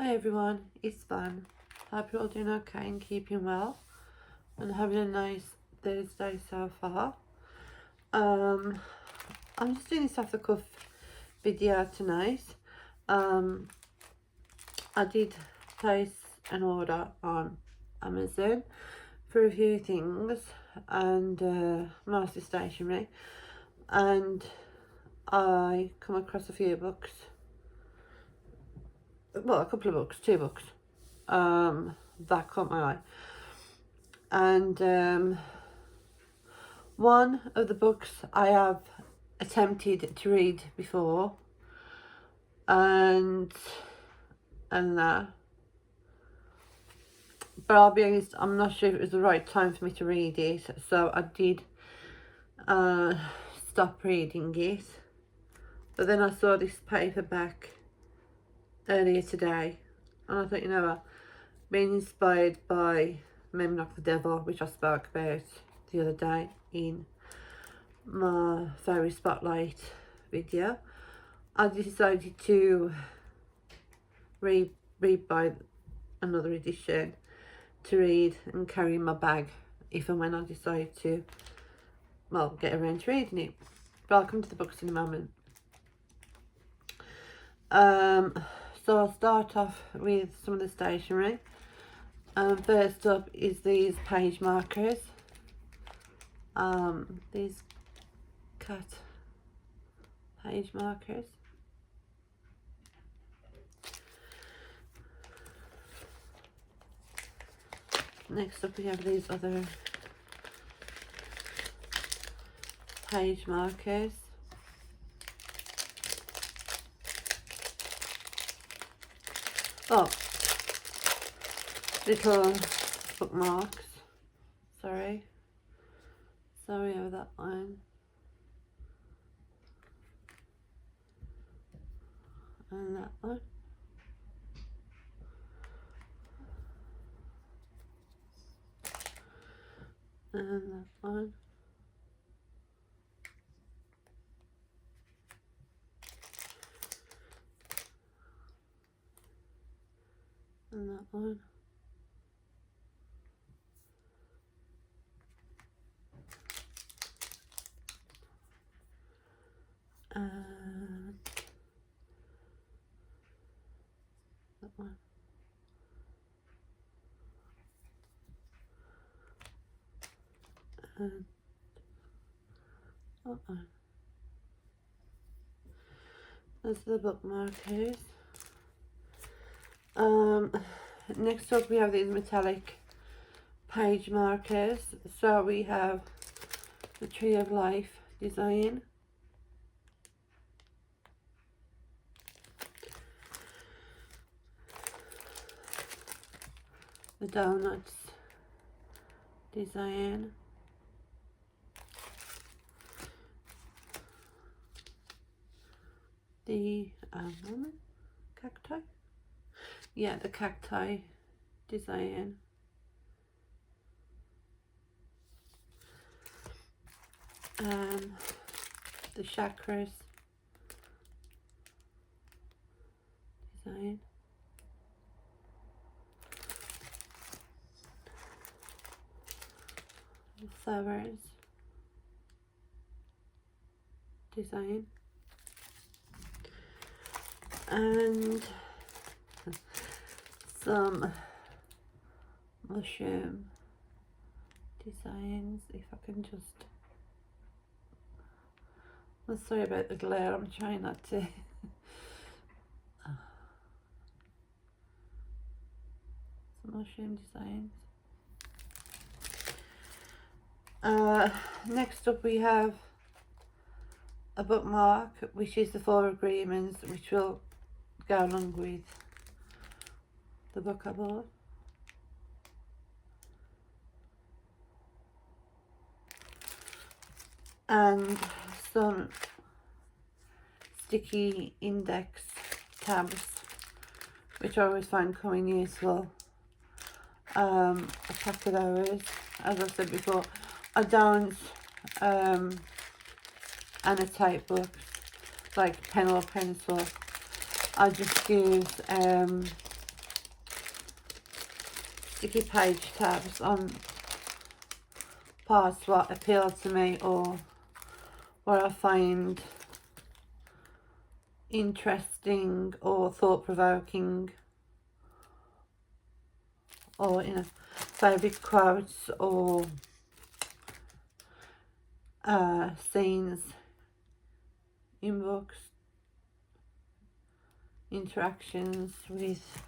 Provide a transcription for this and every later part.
Hi everyone, it's Van. Hope you're all doing okay and keeping well and having a nice Thursday so far. I'm just doing this off the cuff video tonight. I did place an order on Amazon for a few things and mostly stationery, and I come across a few books. Well, a couple of books, 2 books that caught my eye, and one of the books I have attempted to read before, and that, but I'll be honest, I'm not sure if it was the right time for me to read it, so I did stop reading it. But then I saw this paperback earlier today, and I thought, you know what, being inspired by Men Like the Devil, which I spoke about the other day in my fairy spotlight video, I decided to read by another edition to read and carry in my bag if and when I decide to, well, get around to reading it. But I'll come to the books in a moment. So I'll start off with some of the stationery. First up is these page markers. These cat page markers. Next up we have these other page markers. Oh, little bookmarks. Sorry over that one. And that one. And that one. And that one. And that one. And that one. Those are the bookmarkers. Next up we have these metallic page markers. So we have the Tree of Life design. The donuts design. The cacti? Yeah, the cacti design. The chakras design. The flowers design. And some mushroom designs, if I can just, I'm sorry about the glare, I'm trying not to. Some mushroom designs. Next up we have a bookmark, which is the 4 agreements, which will go along with the book I bought. And some sticky index tabs, which I always find coming useful. A pack of those. As I said before, I don't annotate books like pen or pencil. I just use sticky page tabs on parts what appeal to me or what I find interesting or thought-provoking, or favourite quotes or scenes in books, interactions with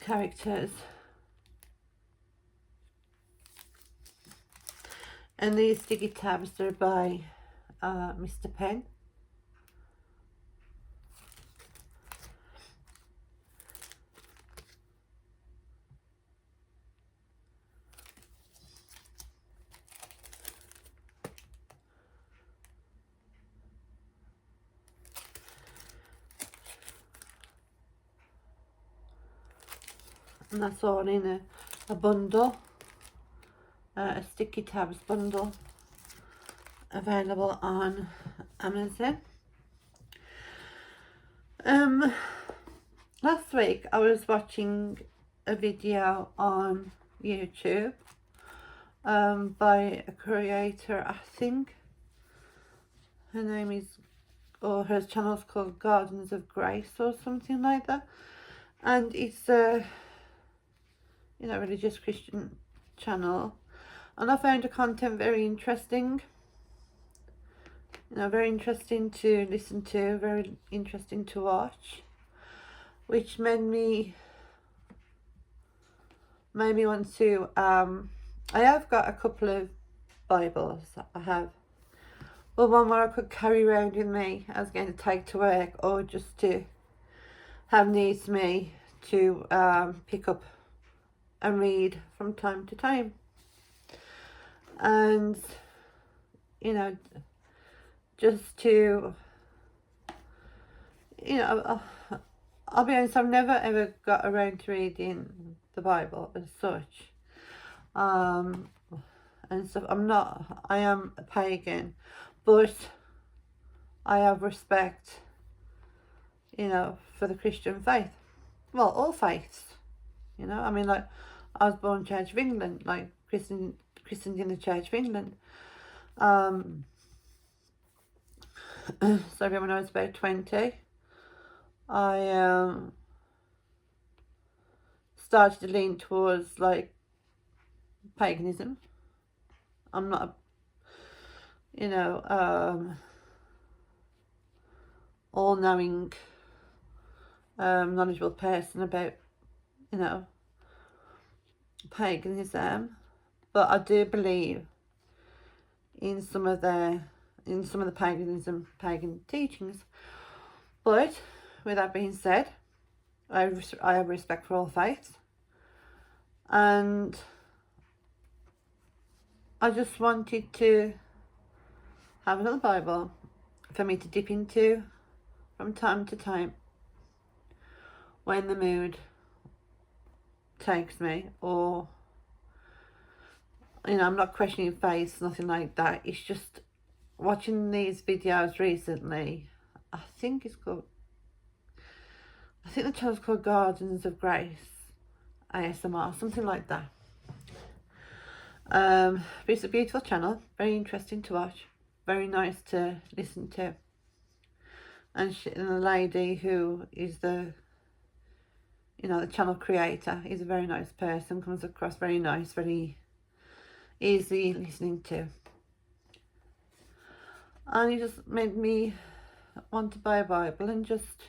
characters. And these sticky tabs are by Mr. Pen. And that's all in a bundle, a sticky tabs bundle, available on Amazon. Last week I was watching a video on YouTube by a creator, I think her name is, or her channel's called Gardens of Grace or something like that, and it's a religious Christian channel, and I found the content very interesting. Very interesting to listen to, very interesting to watch, which made me want to, I have got a couple of Bibles. I have, well, one where I could carry around with me, I was going to take to work, or just to have needs me to pick up and read from time to time. And just to, I'll be honest, I've never ever got around to reading the Bible as such. And so I am a pagan, but I have respect, for the Christian faith. Well, all faiths, I mean, like, I was born Church of England, like christened in the Church of England. So when I was about 20, I started to lean towards like paganism. I'm not all-knowing, knowledgeable person about paganism, but I do believe in some of the pagan teachings. But with that being said, I have respect for all faiths, and I just wanted to have another Bible for me to dip into from time to time when the mood takes me, or I'm not questioning faith, nothing like that. It's just watching these videos recently. I think the channel's called Gardens of Grace ASMR, something like that. But it's a beautiful channel, very interesting to watch, very nice to listen to, and the lady who is the channel creator is a very nice person, comes across very nice, very easy listening to, and it just made me want to buy a Bible and just,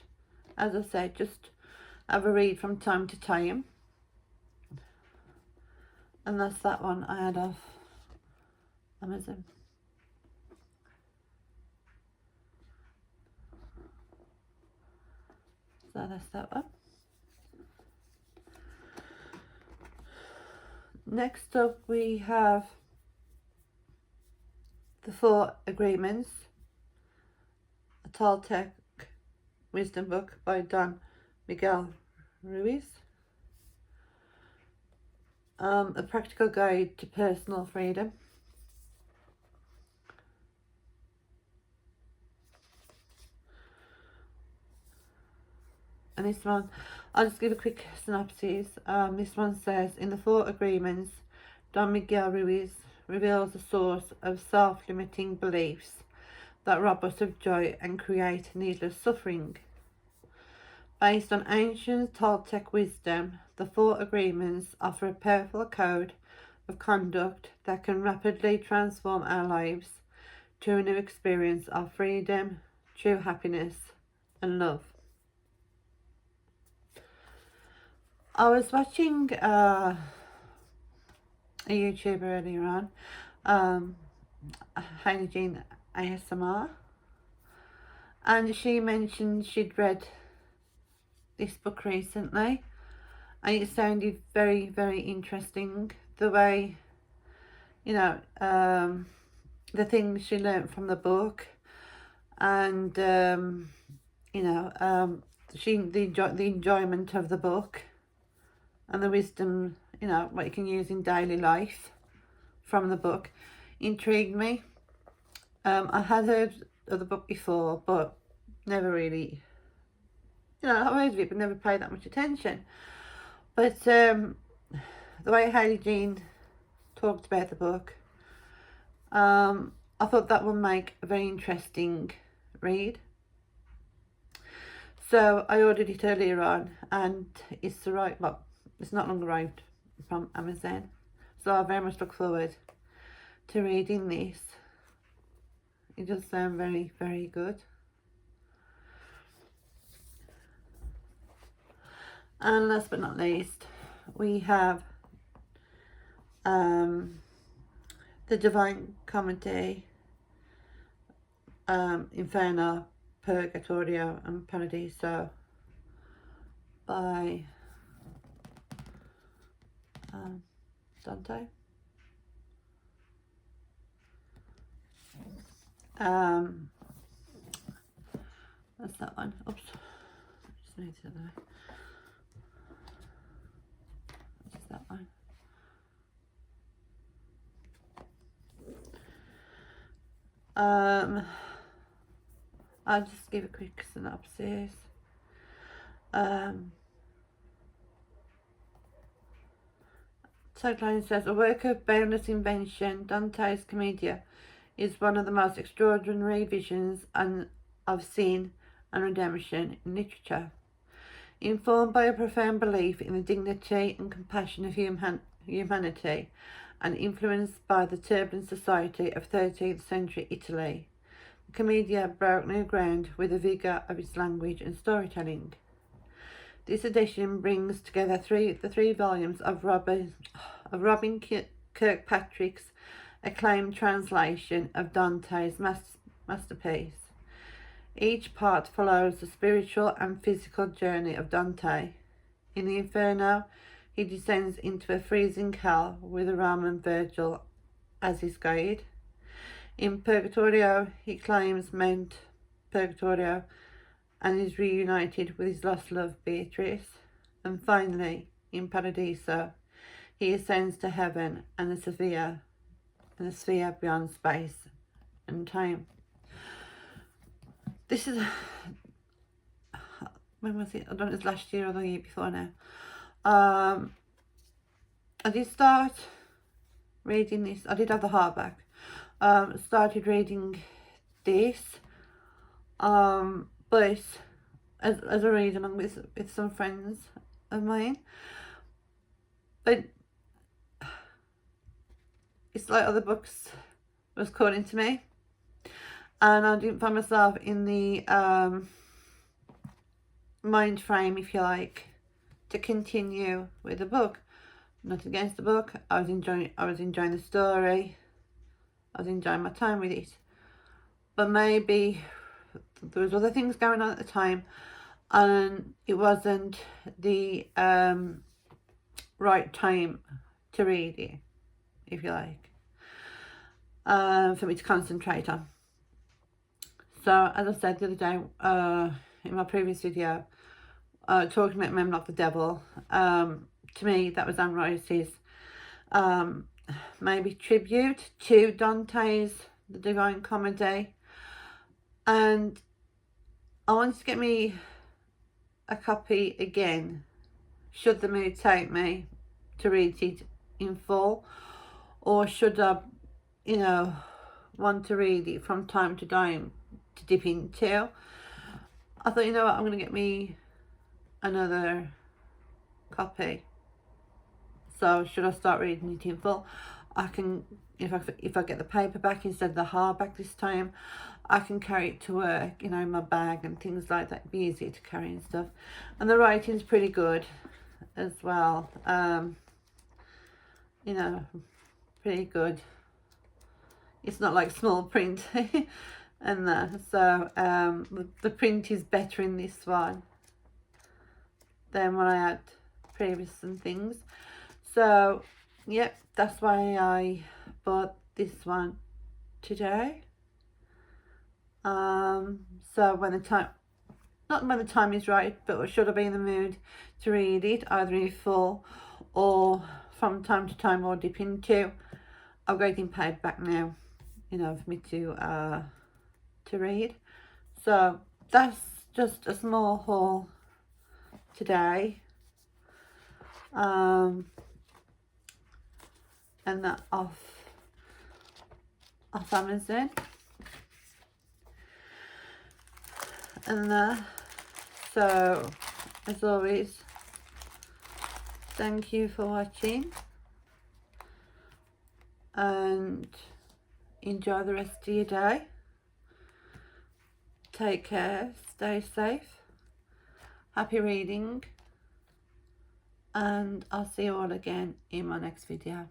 as I said, just have a read from time to time. And that's that one I had off Amazon. So that's that one. Next up we have The 4 Agreements, a Toltec wisdom book by Don Miguel Ruiz. A practical guide to personal freedom. And this one, I'll just give a quick synopsis. This one says, in the Four Agreements, Don Miguel Ruiz reveals the source of self-limiting beliefs that rob us of joy and create needless suffering. Based on ancient Toltec wisdom, the Four Agreements offer a powerful code of conduct that can rapidly transform our lives to a new experience of freedom, true happiness, and love. I was watching a YouTuber earlier on, Hailey Jean ASMR, and she mentioned she'd read this book recently, and it sounded very, very interesting. The way, the things she learnt from the book, and the enjoyment of the book, and the wisdom, what you can use in daily life from the book, intrigued me. I had heard of the book before, but never really, I heard of it, but never paid that much attention. But the way Hailey Jean talked about the book, I thought that would make a very interesting read. So I ordered it earlier on, and it's not long arrived from Amazon. So I very much look forward to reading this. It does sound very, very good. And last but not least, we have the Divine Comedy, Inferno, Purgatorio and Paradiso by Dante. That's that one. Oops, just need to know. Just that one. I'll just give a quick synopsis. Tagline says, a work of boundless invention, Dante's Commedia is one of the most extraordinary visions of sin and redemption in literature. Informed by a profound belief in the dignity and compassion of humanity, and influenced by the turbulent society of 13th century Italy, the Commedia broke new ground with the vigour of its language and storytelling. This edition brings together the three volumes of Robin Kirkpatrick's acclaimed translation of Dante's masterpiece. Each part follows the spiritual and physical journey of Dante. In the Inferno, he descends into a freezing hell with the Roman Virgil as his guide. In Purgatorio, he climbs Mount Purgatorio and is reunited with his lost love Beatrice. And finally, in Paradiso, he ascends to heaven and the sphere beyond space and time. This is, when was it? I don't know if it was last year or the year before now. I did start reading this. I did have the hardback. Started reading this, but as a read along with some friends of mine. But it's like other books was calling to me, and I didn't find myself in the mind frame, if you like, to continue with the book. Not against the book. I was enjoying the story. I was enjoying my time with it. But maybe there was other things going on at the time, and it wasn't the right time to read it, if you like, for me to concentrate on. So as I said the other day in my previous video, talking about Men Like the Devil, to me that was Anne Rice's maybe tribute to Dante's The Divine Comedy, and I wanted to get me a copy again should the mood take me to read it in full, or should I, you know, want to read it from time to time to dip into. I thought, you know what, I'm going to get me another copy. So should I start reading it in full? I can, if I get the paperback instead of the hardback this time, I can carry it to work, you know, in my bag and things like that. It'd be easier to carry and stuff. And the writing's pretty good as well. You know, pretty good. It's not like small print and that. So the print is better in this one than when I had previous and things. So yep, that's why I bought this one today. So when the time, not when the time is right, but should I be in the mood to read it, either in full or from time to time, or dip into, I've got it in paperback now, you know, for me to read. So that's just a small haul today. And that off Amazon. And so as always, thank you for watching, and enjoy the rest of your day. Take care, stay safe, happy reading, and I'll see you all again in my next video.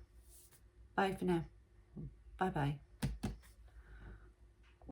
Bye for now. Bye bye.